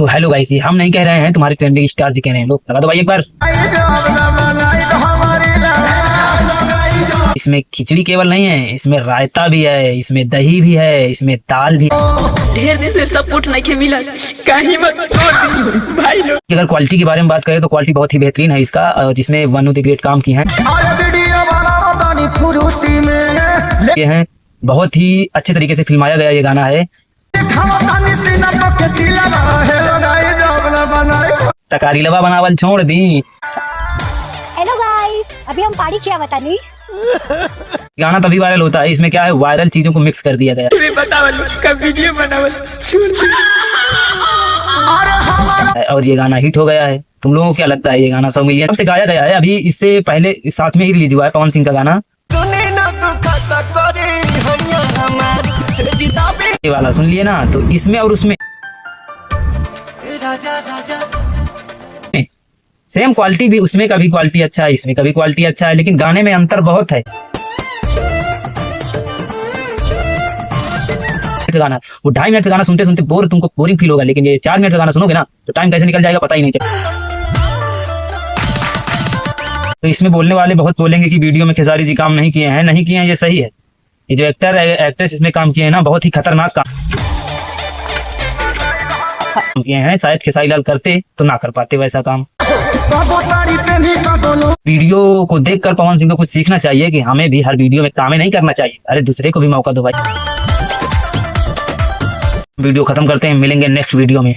तो hello guys, हम नहीं कह रहे हैं, तुम्हारे ट्रेंडिंग स्टार जी कह रहे हैं। लोग लगा दो भाई एक बार। इसमें खिचड़ी केवल नहीं है, इसमें रायता भी है, इसमें दही भी है, इसमें दाल भी। ढेर दिन से सपोर्ट नहीं के मिला, कहीं मत छोड़ दी भाई लोग। अगर क्वालिटी के बारे में बात करें तो क्वालिटी बहुत ही बेहतरीन है इसका, जिसमें वन ऑफ द ग्रेट काम किए हैं। ये है बहुत ही अच्छे तरीके से फिल्माया गया ये गाना है। तकारीलवा बनावल छोड़ दी। हेलो गाइस, अभी हम पार्टी किया बता नहीं। गाना तभी वायरल होता है, इसमें क्या है, वायरल चीजों को मिक्स कर दिया गया। वीडियो बनावल और ये गाना हिट हो गया है। तुम लोगों को क्या लगता है, ये गाना 100 मिलियन से गाया गया है? अभी इससे पहले साथ में ही रिलीज हुआ है पवन सिंह का गाना। ये वाला सुन लिए ना, तो इसमें और उसमें सेम क्वालिटी भी, उसमें का भी क्वालिटी अच्छा है, इसमें का भी क्वालिटी अच्छा है, लेकिन गाने में अंतर बहुत है। गाना वो 2.5 मिनट का गाना सुनते सुनते तुमको बोरिंग फील होगा, लेकिन ये 4 मिनट का गाना सुनोगे ना तो टाइम कैसे निकल जाएगा पता ही नहीं चलेगा। तो इसमें बोलने वाले बहुत बोलेंगे कि वीडियो में खेसारी जी काम नहीं किए हैं, नहीं किए हैं, ये सही है। ये जो एक्ट्रेस इसमें काम किए हैं ना, बहुत ही खतरनाक काम किए हैं। शायद खेसारी लाल करते तो ना कर पाते वैसा काम। वीडियो को देखकर पवन सिंह को कुछ सीखना चाहिए कि हमें भी हर वीडियो में कामें नहीं करना चाहिए। अरे दूसरे को भी मौका दो भाई। वीडियो खत्म करते हैं, मिलेंगे नेक्स्ट वीडियो में।